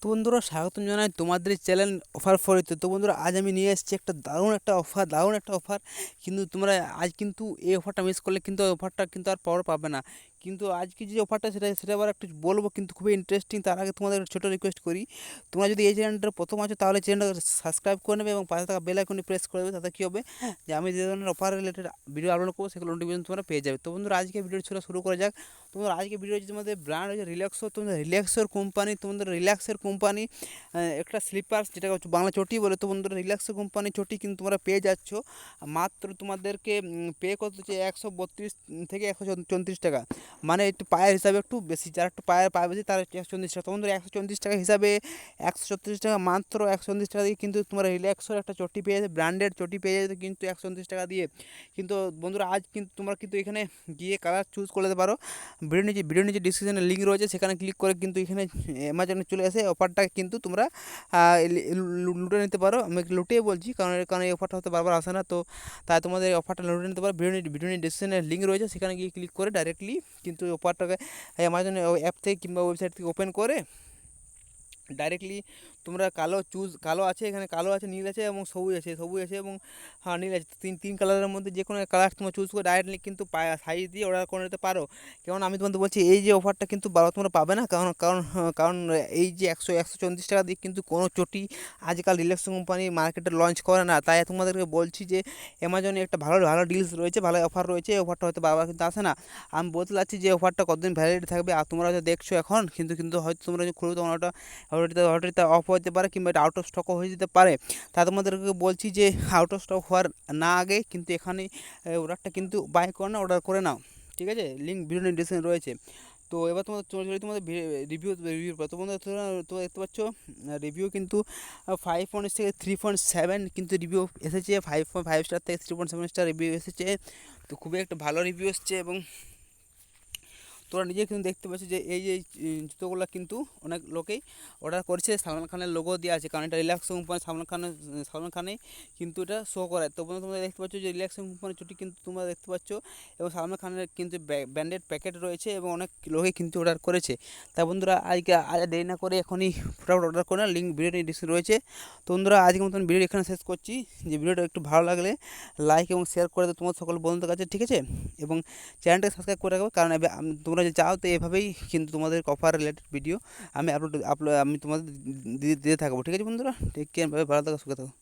তো বন্ধুরা স্বাগতম জানাই তোমাদের চ্যানেল অফার ফরিতে। তো বন্ধুরা আজ আমি নিয়ে এসেছি একটা দারুণ একটা অফার। কিন্তু তোমরা আজ কিন্তু এই অফারটা মিস করলে কিন্তু অফারটা কিন্তু আর পাওয়ার পাবে না। কিন্তু আজকে যে অফারটা সেটা আবার একটু বলবো, কিন্তু খুবই ইন্টারেস্টিং। তার আগে তোমাদের একটা ছোটো রিকোয়েস্ট করি, তোমরা যদি এই চ্যানেলটা প্রথম আছো তাহলে চ্যানেলটা সাবস্ক্রাইব করে নেবে এবং পাশে থাকা বেল আইকনটি প্রেস করে দেবে। তাতে কী হবে যে আমি যে ধরনের অফার রিলেটেড ভিডিও আপলোড করবো সেগুলো নোটিফিকেশন তোমরা পেয়ে যাবে। তো বন্ধুরা আজকে ভিডিও শুরু করা যাক। তোমাদের আজকে ভিডিও হচ্ছে তোমাদের ব্র্যান্ড হচ্ছে রিল্যাক্সো। তোমাদের রিল্যাক্সের কোম্পানি একটা স্লিপার্স, যেটা হচ্ছে বাংলা চটি বলে। তো বন্ধুরা রিল্যাক্সো কোম্পানি চটি কিন্তু তোমরা পেয়ে যাচ্ছ মাত্র তোমাদেরকে পে করতে হচ্ছে 132 থেকে 134 টাকা। মানে একটু পায়ের হিসাবে একটু বেশি, যারা একটু পায়ে বেশি তারা 134 টাকা। তো বন্ধুরা 134 টাকা হিসাবে 136 টাকা, মাত্র 134 টাকা দিয়ে কিন্তু তোমরা রিল্যাক্সোর একটা চটি পেয়ে যাবে, ব্র্যান্ডেড চটি পেয়ে যাবে কিন্তু 134 টাকা দিয়ে। কিন্তু বন্ধুরা আজ কিন্তু তোমরা কিন্তু এখানে গিয়ে কালার চুজ করে নিতে পারো। ভিডিও নিচে ডিসক্রিপশনে লিঙ্ক রয়েছে, সেখানে ক্লিক করে কিন্তু এখানে অ্যামাজনে চলে আসে অফারটা কিন্তু তোমরা লুটে নিতে পারো। আমি লুটিয়ে বলছি কারণ এই অফারটা হয়তো বারবার আসে না, তো তাই তোমাদের অফারটা লুটে নিতে পারো। ভিডিও ডিসক্রিপশনে লিঙ্ক রয়েছে, সেখানে গিয়ে ক্লিক করে ডাইরেক্টলি কিন্তু অফারটাকে অ্যামাজনের অ্যাপ থেকে কিংবা ওয়েবসাইট থেকে ওপেন করে ডাইরেক্টলি তোমরা কালো আছে, এখানে কালো আছে, নীল আছে এবং সবুজ আছে এবং নীল আছে। তিন কালারের মধ্যে যে কোনো কালার তোমরা চুজ করে ডাইরেক্টলি কিন্তু সাইজ দিয়ে অর্ডার করে নিতে পারো। কারণ আমি তোমাদের বলছি এই যে অফারটা কিন্তু তোমরা পাবে না, কারণ কারণ কারণ এই যে 134 টাকা দিয়ে কিন্তু কোনো চটি আজকাল রিল্যাক্সো কোম্পানি মার্কেটে লঞ্চ করে না। তাই তোমাদেরকে বলছি যে অ্যামাজনে একটা ভালো ভালো ডিলস রয়েছে, ভালো অফার রয়েছে। এই অফারটা হয়তো বারবার কিন্তু আসে না। আমি বলতে চাচ্ছি যে অফারটা কতদিন ভ্যালিডিটি থাকবে, আর তোমরা হয়তো দেখছো এখন, কিন্তু হয়তো তোমরা খুলবে তোমার ওটা অফ হতে পারে কিংবা এটা আউট অফ স্টকও হয়ে যেতে পারে। তা তোমাদেরকে বলছি যে আউট অফ স্টক হওয়ার না আগে কিন্তু এখানে অর্ডারটা কিন্তু বাই করে না, অর্ডার করে নাও, ঠিক আছে? লিঙ্ক ভিডিও ডিসক্রিপশনে রয়েছে। তো এবার তোমাদের রিভিউ তো বন্ধুরা তোমরা দেখতে পাচ্ছ রিভিউ কিন্তু 5 থেকে 3.7 কিন্তু রিভিউ এসেছে, 5.5 স্টার থেকে 3.7 স্টার রিভিউ এসেছে। তো খুবই একটা ভালো রিভিউ এসেছে এবং তোরা নিজে কিন্তু দেখতে পাচ্ছি যে এই যে জুতোগুলো কিন্তু অনেক লোকেই অর্ডার করেছে। সালমান খানের লোগো দেওয়া আছে, কারণ এটা রিল্যাক্সো কোম্পানি, সালমান খানে কিন্তু এটা শো করায়। তো তোমরা দেখতে পাচ্ছ যে রিল্যাক্সো কোম্পানির চুটি কিন্তু তোমরা দেখতে পাচ্ছ এবং সালমান খানের কিন্তু ব্র্যান্ডেড প্যাকেট রয়েছে এবং অনেক লোকে কিন্তু অর্ডার করেছে। তা বন্ধুরা আজ দেরি না করে এখনই ফটাফট অর্ডার করে না, লিঙ্ক ভিডিওটি ডিসক্রিপশনে রয়েছে। তো বন্ধুরা আজকের মতন ভিডিও এখানে শেষ করছি। যে ভিডিওটা একটু ভালো লাগলে লাইক এবং শেয়ার করে দেবো তোমার সকল বন্ধুদের কাছে, ঠিক আছে? এবং চ্যানেলটাকে সাবস্ক্রাইব করে রাখবো, কারণ তোমরা যে চাও তো এভাবেই কিন্তু তোমাদের অফার রিলেটেড ভিডিও আমি আমি তোমাদের দিতে থাকবো, ঠিক আছে বন্ধুরা? টেক কেয়ার, ভালো থাকো, সুখে থাকো।